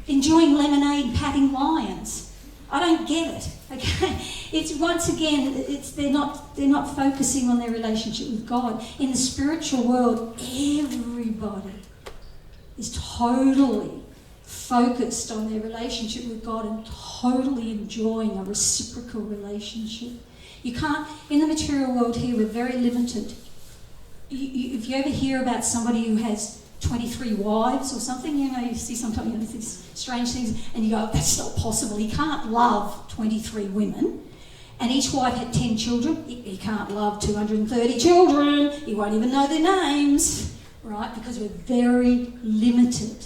enjoying lemonade and patting lions. I don't get it. Okay, it's once again, they're not focusing on their relationship with God. In the spiritual world, everybody is totally focused on their relationship with God and totally enjoying a reciprocal relationship. You can't, in the material world here, we're very limited. If you ever hear about somebody who has 23 wives or something. You know, you see sometimes these strange things, and you go, that's not possible. He can't love 23 women. And each wife had 10 children. He can't love 230 children. He won't even know their names, right? Because we're very limited.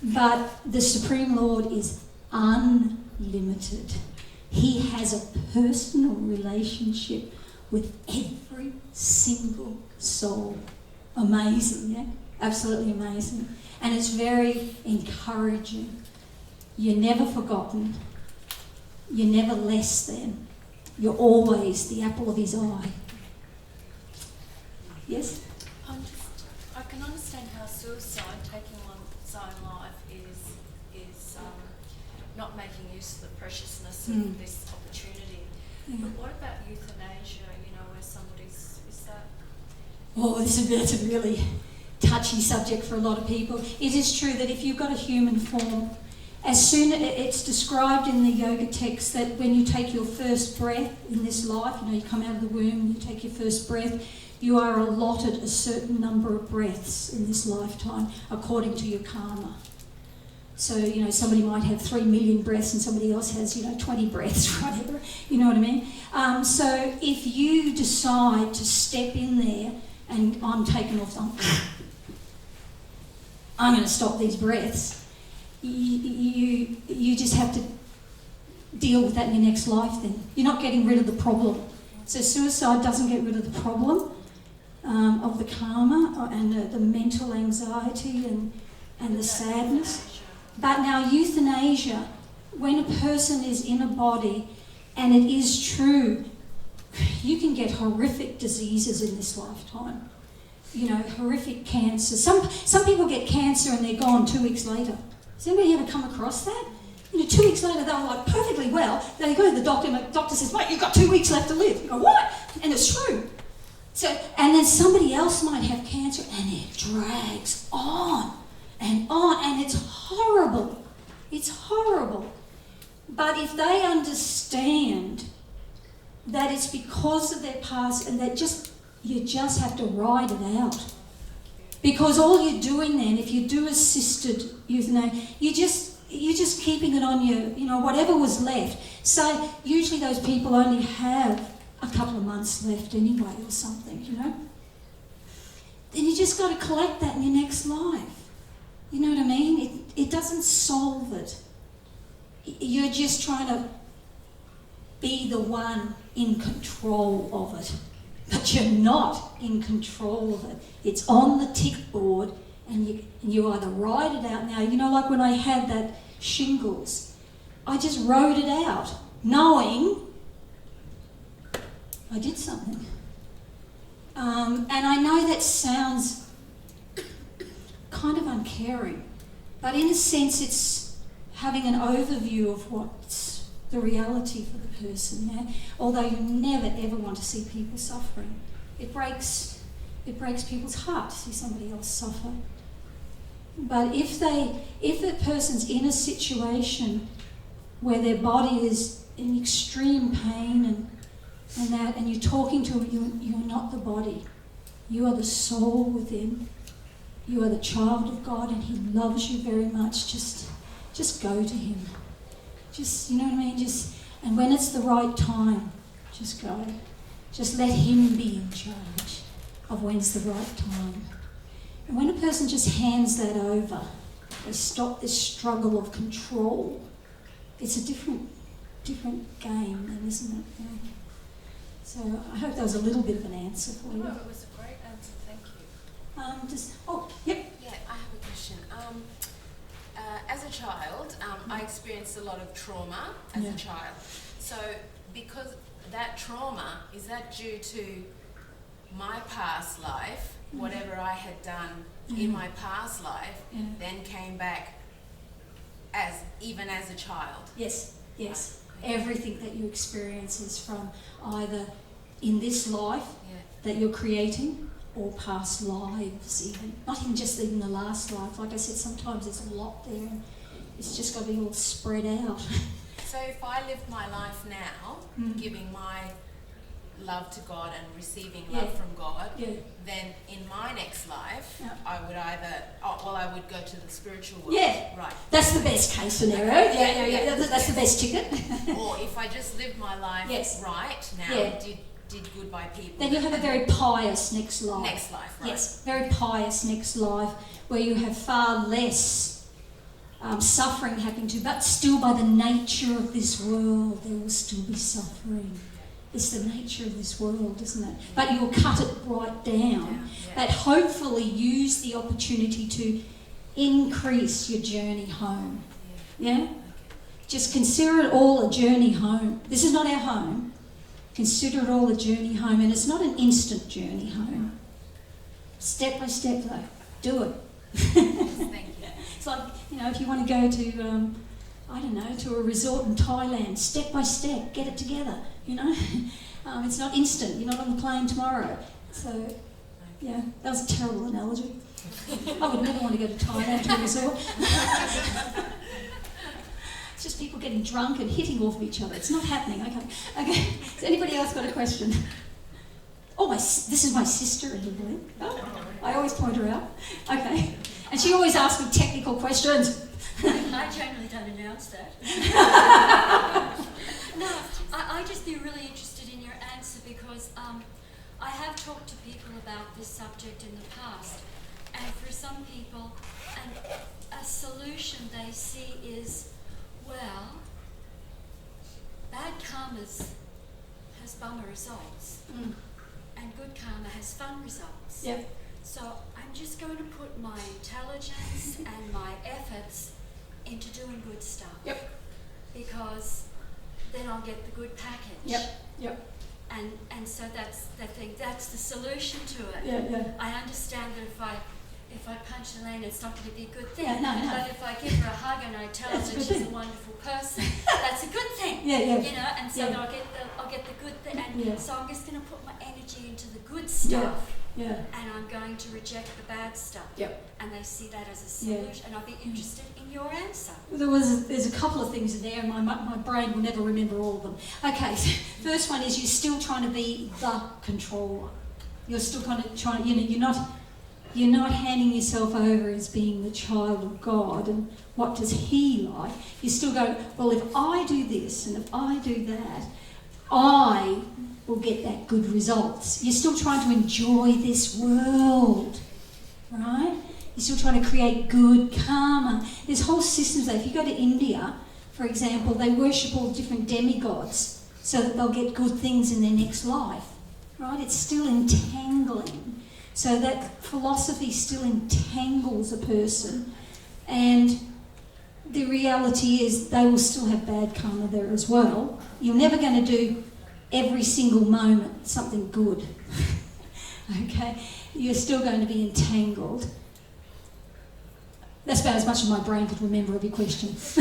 But the Supreme Lord is unlimited. He has a personal relationship with every single soul. Amazing, yeah? Absolutely amazing. And it's very encouraging. You're never forgotten. You're never less than. You're always the apple of his eye. Yes? I can understand how suicide, taking one's own life, is not making use of the preciousness of this opportunity. Yeah. But what about euthanasia? You know, where somebody's is that? Oh, that's a really touchy subject for a lot of people. It is true that if you've got a human form, as soon as it's described in the yoga text that when you take your first breath in this life, you know, you come out of the womb and you take your first breath, you are allotted a certain number of breaths in this lifetime according to your karma. So, you know, somebody might have 3 million breaths and somebody else has, 20 breaths, whatever, you know what I mean? So if you decide to step in there and I'm taking off, I'm going to stop these breaths, you just have to deal with that in your next life then. You're not getting rid of the problem. So suicide doesn't get rid of the problem of the karma and the mental anxiety and the sadness. But now euthanasia, when a person is in a body, and it is true, you can get horrific diseases in this lifetime. You know, horrific cancer. Some people get cancer and they're gone 2 weeks later. Has anybody ever come across that? 2 weeks later they were like perfectly well. They go to the doctor and the doctor says, mate, you've got 2 weeks left to live. You go, what? And it's true. So, and then somebody else might have cancer and it drags on, and it's horrible. It's horrible. But if they understand that it's because of their past and that you just have to ride it out. Because all you're doing then, if you do assisted euthanasia, you're just keeping it on your, whatever was left. So usually those people only have a couple of months left anyway or something, Then you just got to collect that in your next life. You know what I mean? It doesn't solve it. You're just trying to be the one in control of it. But you're not in control of it. It's on the tick board and you either ride it out now. Like when I had that shingles, I just rode it out, knowing I did something. And I know that sounds kind of uncaring, but in a sense it's having an overview of what's the reality for the person, Although you never ever want to see people suffering. It breaks people's heart to see somebody else suffer. But if a person's in a situation where their body is in extreme pain and you're talking to them, you're not the body. You are the soul within. You are the child of God and he loves you very much. Just go to him. Just, you know what I mean? And when it's the right time, just go. Just let him be in charge of when's the right time. And when a person just hands that over, they stop this struggle of control. It's a different game then, isn't it? Yeah. So I hope that was a little bit of an answer for you. No, it was a great answer, thank you. Yep. Yeah, I have a question. As a child, I experienced a lot of trauma as a child. So because that trauma, is that due to my past life, whatever I had done in my past life, then came back even as a child? Yes. Everything that you experience is from either in this life that you're creating or past lives even. Not even the last life. Like I said, sometimes there's a lot there and it's just got to be all spread out. So if I lived my life now, giving my love to God and receiving Yeah. love from God, Yeah. then in my next life, Yeah. I would either, I would go to the spiritual world. Yeah. Right. That's the best case scenario. Yeah. That's the best ticket. Or if I just lived my life Yes. right now, Yeah. did good by people. Then you have a very pious next life. Next life, right? Yes, very pious next life where you have far less suffering happening to you, but still by the nature of this world there will still be suffering. It's the nature of this world, isn't it? But you'll cut it right down. Yeah. But hopefully use the opportunity to increase your journey home. Yeah? Okay. Just consider it all a journey home. This is not our home. Consider it all a journey home, and it's not an instant journey home. Step by step, though. Do it. Thank you. It's like, if you want to go to, to a resort in Thailand, step by step, get it together, It's not instant. You're not on the plane tomorrow. So, yeah, that was a terrible analogy. I would never want to go to Thailand to a resort. It's just people getting drunk and hitting off of each other. It's not happening. Okay. Has anybody else got a question? Oh, this is my sister in the room. Oh, I always point her out. Okay. And she always asks me technical questions. I generally don't announce that. No, I'd just be really interested in your answer because I have talked to people about this subject in the past, and for some people, a solution they see is, well, bad karma has bummer results, and good karma has fun results. Yep. So I'm just going to put my intelligence and my efforts into doing good stuff. Yep. Because then I'll get the good package. Yep. And so that's the thing. That's the solution to it. Yeah. I understand that if I punch Elaine, it's not going to be a good thing. Yeah, no. But if I give her a hug and I tell her That's a that good she's thing. a wonderful person, that's a good thing. Yeah. And so Yeah. then I'll get the good thing. And Yeah. so I'm just going to put my energy into the good stuff. Yeah. And I'm going to reject the bad stuff. Yep. And they see that as a Yeah. solution. And I'll be interested in your answer. There's a couple of things in there, and my brain will never remember all of them. Okay, so first one is you're still trying to be the controller. You're still kind of trying. You're not handing yourself over as being the child of God. And what does He like? You still go, well, if I do this and if I do that, I will get that good results. You're still trying to enjoy this world, right? You're still trying to create good karma. There's whole systems there. If you go to India, for example, they worship all different demigods so that they'll get good things in their next life, right? It's still entangling. So that philosophy still entangles a person, and the reality is they will still have bad karma there as well. You're never going to do every single moment something good. Okay? You're still going to be entangled. That's about as much as my brain could remember of your question. That's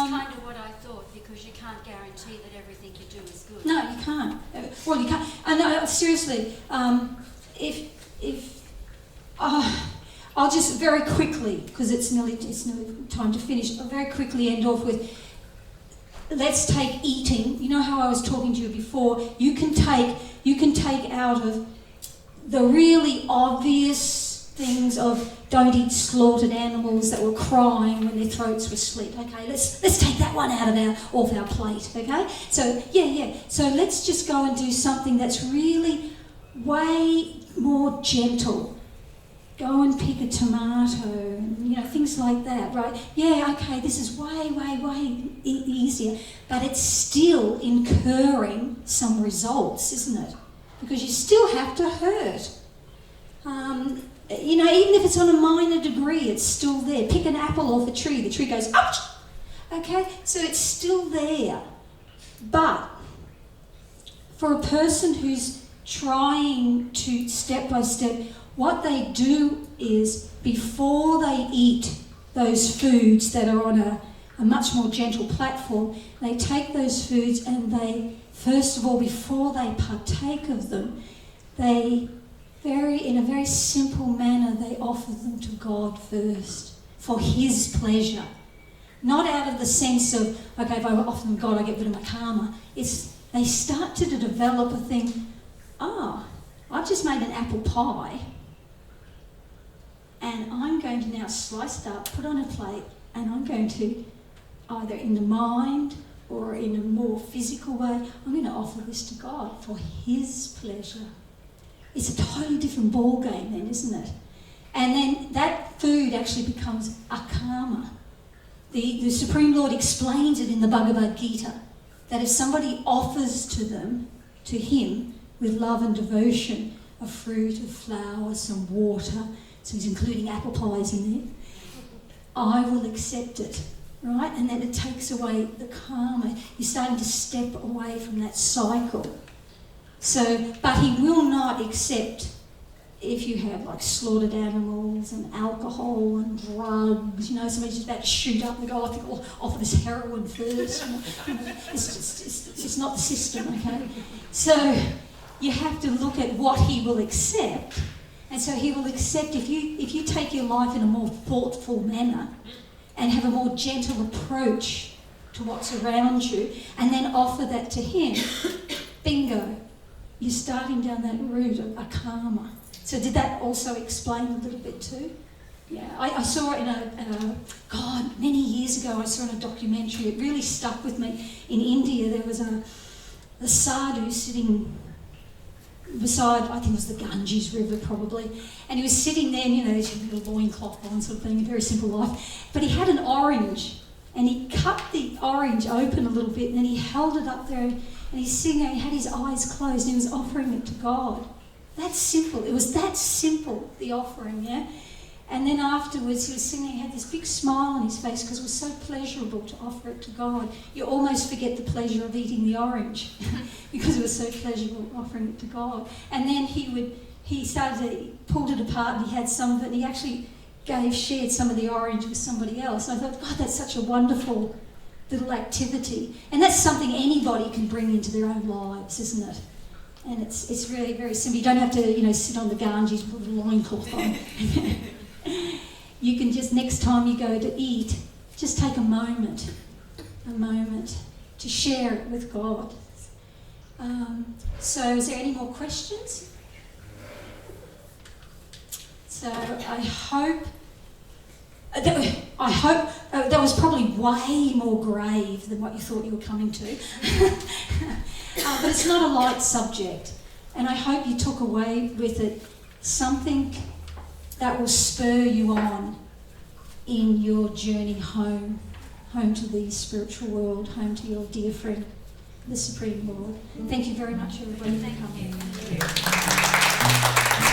kind of what I thought, because you can't guarantee that everything you do is good. No, you can't. Well, you can't. And seriously, I'll just very quickly, because it's nearly time to finish. I'll very quickly end off with, let's take eating. You know how I was talking to you before? You can take out of the really obvious things of don't eat slaughtered animals that were crying when their throats were slit. Okay, let's take that one off our plate. Okay, so yeah. So let's just go and do something that's really way more gentle. Go and pick a tomato, things like that, right? Yeah, okay, this is way easier, but it's still incurring some results, isn't it? Because you still have to hurt. Even if it's on a minor degree, it's still there. Pick an apple off a tree, the tree goes, ouch! Okay, so it's still there. But for a person who's trying to step by step, what they do is, before they eat those foods that are on a much more gentle platform, they take those foods and they, first of all, before they partake of them, in a very simple manner, they offer them to God first, for His pleasure. Not out of the sense of, okay, if I offer them God, I get rid of my karma. It's they start to develop a thing, I've just made an apple pie and I'm going to now slice it up, put on a plate, and I'm going to, either in the mind or in a more physical way, I'm going to offer this to God for His pleasure. It's a totally different ball game then, isn't it? And then that food actually becomes a karma. The Supreme Lord explains it in the Bhagavad Gita, that if somebody offers to Him, with love and devotion, a fruit, a flower, some water, so he's including apple pies in there, I will accept it, right? And then it takes away the karma. You're starting to step away from that cycle. So, but he will not accept if you have like slaughtered animals and alcohol and drugs, somebody's just about to shoot up and go, I think I'll offer this heroin first. It's not the system, okay? So you have to look at what he will accept. And so he will accept if you take your life in a more thoughtful manner and have a more gentle approach to what's around you and then offer that to him, bingo, you're starting down that route of a karma. So did that also explain a little bit too? Yeah, I saw it many years ago I saw in a documentary. It really stuck with me. In India there was a sadhu sitting beside, I think it was the Ganges River probably, and he was sitting there, and there's a little loincloth on sort of thing, a very simple life, but he had an orange, and he cut the orange open a little bit, and then he held it up there, and he's sitting there, he had his eyes closed, and he was offering it to God. That's simple. It was that simple, the offering, yeah? And then afterwards, he was sitting there, he had this big smile on his face because it was so pleasurable to offer it to God. You almost forget the pleasure of eating the orange because it was so pleasurable offering it to God. And then he pulled it apart and he had some of it, and he actually shared some of the orange with somebody else. And I thought, God, that's such a wonderful little activity. And that's something anybody can bring into their own lives, isn't it? And it's really very simple. You don't have to, sit on the Ganges with a loincloth on. You can just, next time you go to eat, just take a moment to share it with God. So is there any more questions? So I hope that was probably way more grave than what you thought you were coming to. But it's not a light subject, and I hope you took away with it something that will spur you on in your journey home to the spiritual world, home to your dear friend, the Supreme Lord. Thank you very much, everybody, for coming. Thank you.